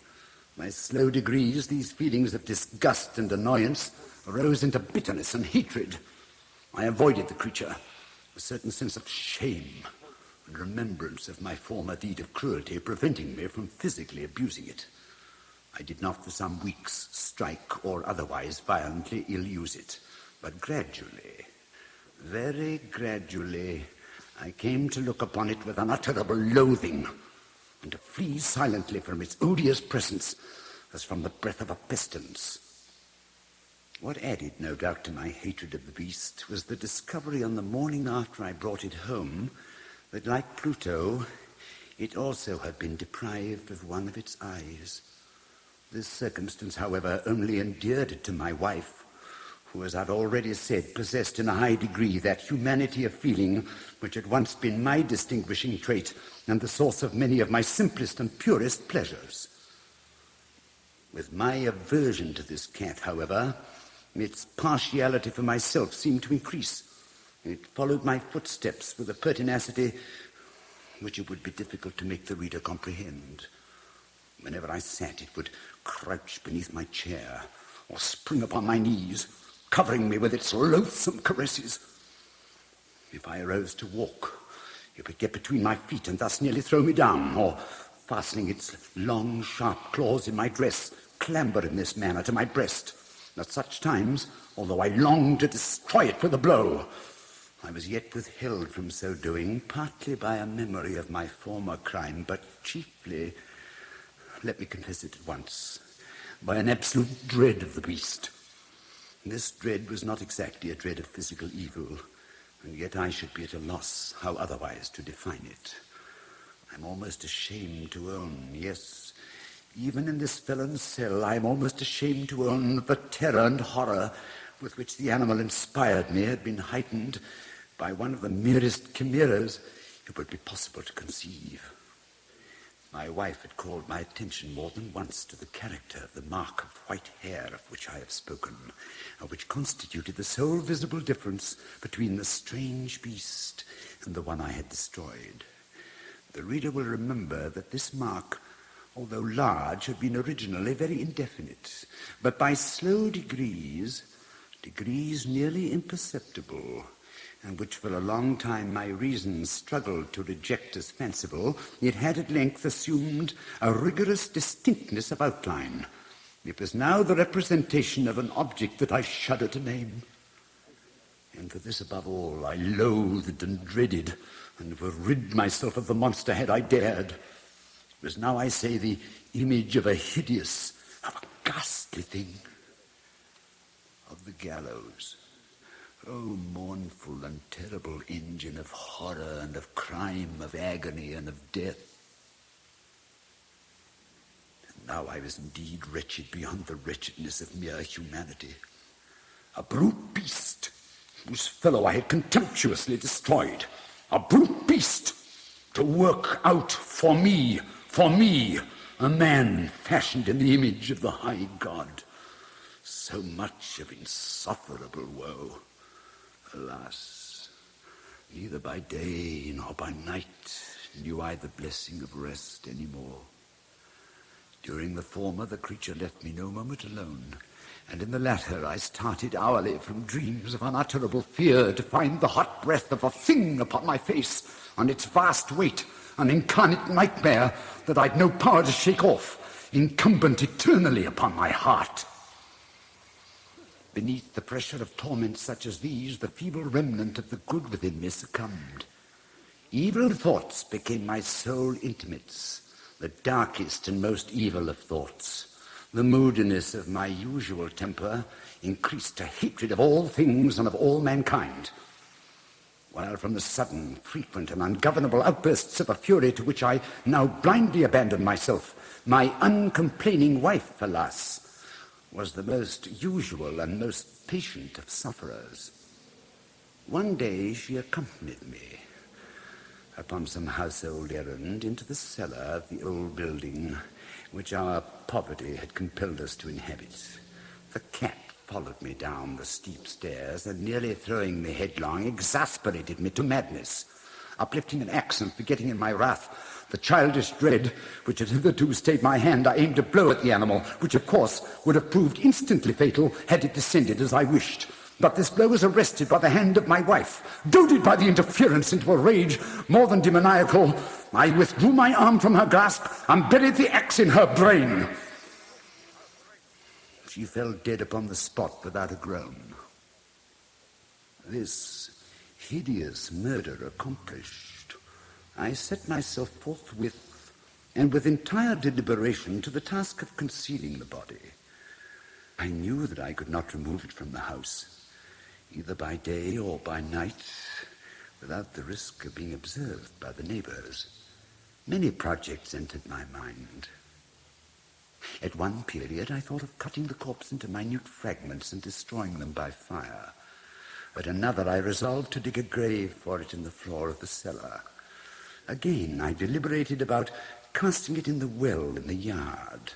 By slow degrees, these feelings of disgust and annoyance rose into bitterness and hatred. I avoided the creature, a certain sense of shame and remembrance of my former deed of cruelty preventing me from physically abusing it. I did not for some weeks strike or otherwise violently ill-use it, but gradually, very gradually, I came to look upon it with unutterable loathing and to flee silently from its odious presence as from the breath of a pestilence. What added, no doubt, to my hatred of the beast was the discovery on the morning after I brought it home that, like Pluto, it also had been deprived of one of its eyes. This circumstance, however, only endeared it to my wife, who, as I've already said, possessed in a high degree that humanity of feeling which had once been my distinguishing trait and the source of many of my simplest and purest pleasures. With my aversion to this cat, however, its partiality for myself seemed to increase. It followed my footsteps with a pertinacity which it would be difficult to make the reader comprehend. Whenever I sat, it would crouch beneath my chair or spring upon my knees, covering me with its loathsome caresses. If I arose to walk, it would get between my feet and thus nearly throw me down, or, fastening its long, sharp claws in my dress, clamber in this manner to my breast. At such times, although I longed to destroy it with a blow, I was yet withheld from so doing, partly by a memory of my former crime, but chiefly, let me confess it at once, by an absolute dread of the beast. This dread was not exactly a dread of physical evil, and yet I should be at a loss how otherwise to define it. I'm almost ashamed to own, yes, even in this felon's cell, I am almost ashamed to own that the terror and horror with which the animal inspired me had been heightened by one of the merest chimeras it would be possible to conceive. My wife had called my attention more than once to the character of the mark of white hair of which I have spoken, and which constituted the sole visible difference between the strange beast and the one I had destroyed. The reader will remember that this mark, although large, had been originally very indefinite, but by slow degrees nearly imperceptible, and which for a long time my reason struggled to reject as fanciful, it had at length assumed a rigorous distinctness of outline. It was now the representation of an object that I shudder to name. And for this above all I loathed and dreaded, and would rid myself of the monster had I dared. It was now, I say, the image of a hideous, of a ghastly thing, of the gallows. Oh, mournful and terrible engine of horror and of crime, of agony and of death. And now I was indeed wretched beyond the wretchedness of mere humanity. A brute beast, whose fellow I had contemptuously destroyed. A brute beast, to work out for me, a man fashioned in the image of the high God. So much of insufferable woe. Alas, neither by day nor by night knew I the blessing of rest any more. During the former, the creature left me no moment alone, and in the latter I started hourly from dreams of unutterable fear to find the hot breath of a thing upon my face, and its vast weight, an incarnate nightmare that I'd no power to shake off, incumbent eternally upon my heart. Beneath the pressure of torments such as these, the feeble remnant of the good within me succumbed. Evil thoughts became my sole intimates, the darkest and most evil of thoughts. The moodiness of my usual temper increased to hatred of all things and of all mankind, while from the sudden, frequent, and ungovernable outbursts of a fury to which I now blindly abandoned myself, my uncomplaining wife, alas, was the most usual and most patient of sufferers. One day she accompanied me upon some household errand into the cellar of the old building which our poverty had compelled us to inhabit. The cat followed me down the steep stairs and, nearly throwing me headlong, exasperated me to madness. Uplifting an axe and forgetting in my wrath the childish dread which had hitherto stayed my hand, I aimed a blow at the animal, which of course would have proved instantly fatal had it descended as I wished. But this blow was arrested by the hand of my wife. Goaded by the interference into a rage more than demoniacal, I withdrew my arm from her grasp and buried the axe in her brain. She fell dead upon the spot without a groan. This hideous murder accomplished, I set myself forthwith and with entire deliberation to the task of concealing the body. I knew that I could not remove it from the house, either by day or by night, without the risk of being observed by the neighbors. Many projects entered my mind. At one period I thought of cutting the corpse into minute fragments and destroying them by fire. At another I resolved to dig a grave for it in the floor of the cellar. Again I deliberated about casting it in the well in the yard,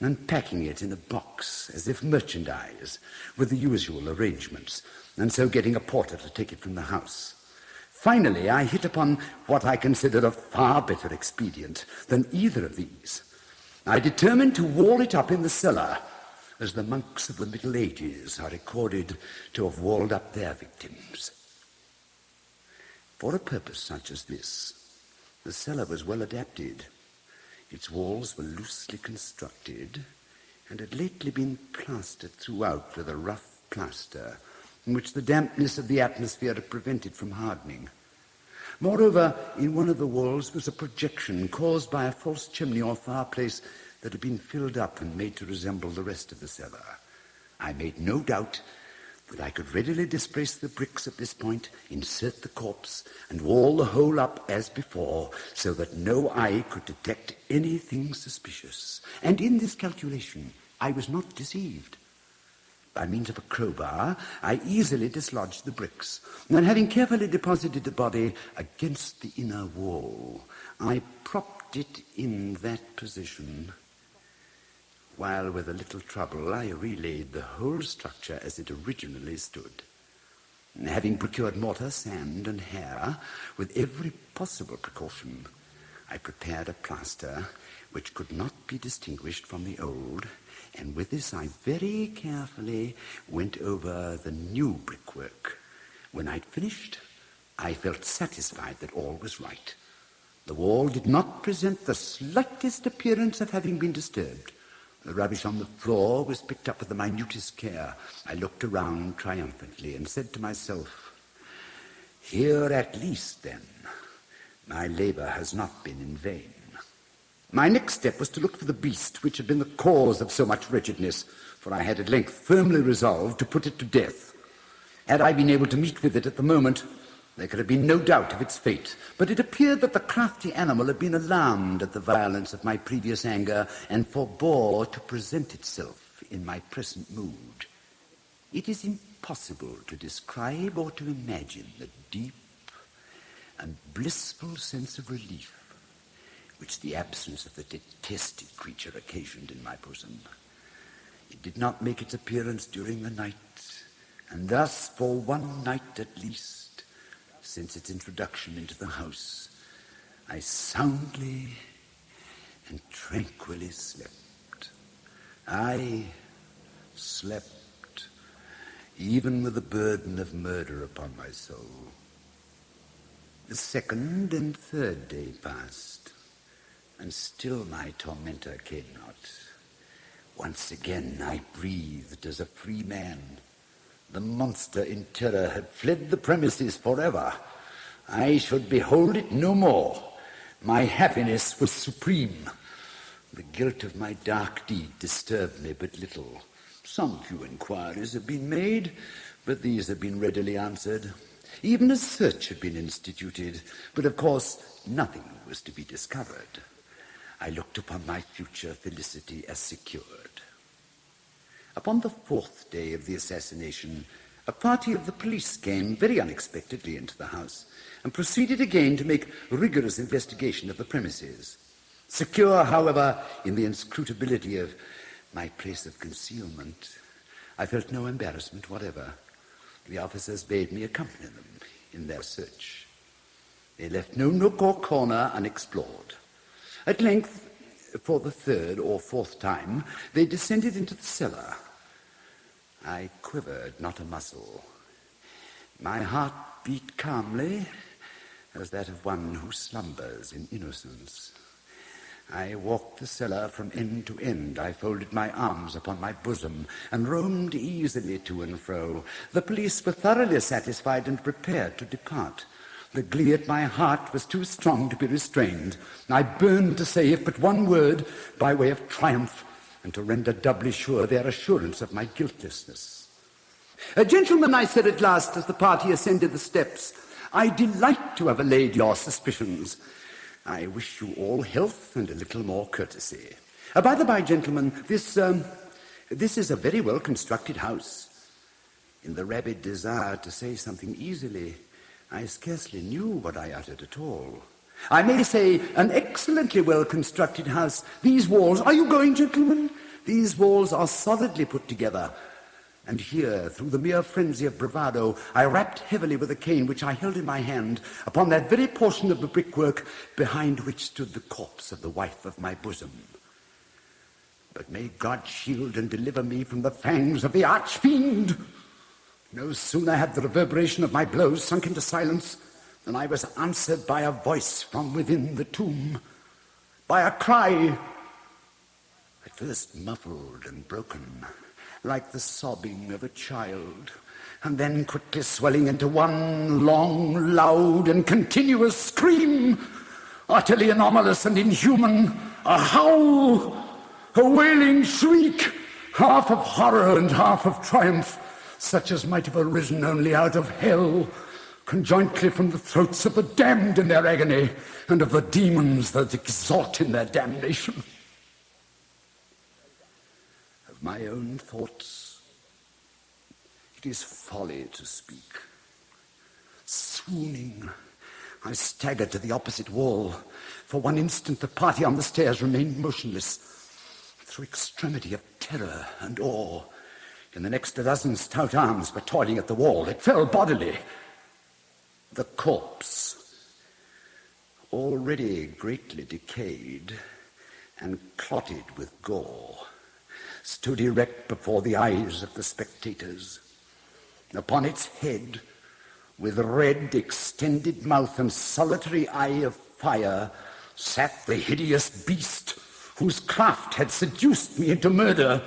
and packing it in a box as if merchandise, with the usual arrangements, and so getting a porter to take it from the house. Finally, I hit upon what I considered a far better expedient than either of these. I determined to wall it up in the cellar, as the monks of the Middle Ages are recorded to have walled up their victims. For a purpose such as this, the cellar was well adapted. Its walls were loosely constructed and had lately been plastered throughout with a rough plaster, in which the dampness of the atmosphere had prevented from hardening. Moreover, in one of the walls was a projection caused by a false chimney or fireplace that had been filled up and made to resemble the rest of the cellar. I made no doubt that I could readily displace the bricks at this point, insert the corpse, and wall the whole up as before, so that no eye could detect anything suspicious. And in this calculation I was not deceived. By means of a crowbar, I easily dislodged the bricks, and having carefully deposited the body against the inner wall, I propped it in that position, while with a little trouble I relaid the whole structure as it originally stood. And having procured mortar, sand, and hair, with every possible precaution, I prepared a plaster which could not be distinguished from the old, and with this I very carefully went over the new brickwork, When I'd finished, I felt satisfied that all was right. The wall did not present the slightest appearance of having been disturbed. The rubbish on the floor was picked up with the minutest care. I looked around triumphantly and said to myself, "Here at least, then, my labor has not been in vain." My next step was to look for the beast which had been the cause of so much wretchedness, for I had at length firmly resolved to put it to death. Had I been able to meet with it at the moment, there could have been no doubt of its fate, but it appeared that the crafty animal had been alarmed at the violence of my previous anger and forbore to present itself in my present mood. It is impossible to describe or to imagine the deep and blissful sense of relief which the absence of the detested creature occasioned in my bosom. It did not make its appearance during the night, and thus for one night at least, since its introduction into the house, I soundly and tranquilly slept. I slept, even with the burden of murder upon my soul. The second and third day passed, and still my tormentor came not. Once again I breathed as a free man. The monster in terror had fled the premises forever. I should behold it no more. My happiness was supreme. The guilt of my dark deed disturbed me but little. Some few inquiries have been made, but these have been readily answered. Even a search had been instituted, but of course nothing was to be discovered. I looked upon my future felicity as secured. Upon the fourth day of the assassination, a party of the police came very unexpectedly into the house and proceeded again to make rigorous investigation of the premises. Secure, however, in the inscrutability of my place of concealment, I felt no embarrassment whatever. The officers bade me accompany them in their search. They left no nook or corner unexplored. At length, for the third or fourth time, they descended into the cellar. I quivered not a muscle. My heart beat calmly as that of one who slumbers in innocence. I walked the cellar from end to end. I folded my arms upon my bosom and roamed easily to and fro. The police were thoroughly satisfied and prepared to depart. The glee at my heart was too strong to be restrained. I burned to say, if but one word, by way of triumph, and to render doubly sure their assurance of my guiltlessness. "Gentlemen," I said at last, as the party ascended the steps, "I delight to have allayed your suspicions. I wish you all health and a little more courtesy. By the by, gentlemen, this is a very well-constructed house." In the rabid desire to say something easily, I scarcely knew what I uttered at all. "I may say an excellently well-constructed house. These walls—" "Are you going, gentlemen? These walls are solidly put together." And here, through the mere frenzy of bravado, I rapped heavily with a cane which I held in my hand upon that very portion of the brickwork behind which stood the corpse of the wife of my bosom. But may God shield and deliver me from the fangs of the arch-fiend! No sooner had the reverberation of my blows sunk into silence than I was answered by a voice from within the tomb, by a cry, at first muffled and broken, like the sobbing of a child, and then quickly swelling into one long, loud, and continuous scream, utterly anomalous and inhuman, a howl, a wailing shriek, half of horror and half of triumph, such as might have arisen only out of hell, conjointly from the throats of the damned in their agony and of the demons that exult in their damnation. Of my own thoughts, it is folly to speak. Swooning, I staggered to the opposite wall. For one instant, the party on the stairs remained motionless, through extremity of terror and awe. In the next, a dozen stout arms were toiling at the wall. It fell bodily. The corpse, already greatly decayed and clotted with gore, stood erect before the eyes of the spectators. Upon its head, With red, extended mouth and solitary eye of fire, sat the hideous beast whose craft had seduced me into murder,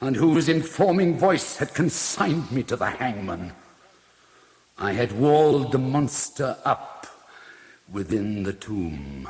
and whose informing voice had consigned me to the hangman. I had walled the monster up within the tomb.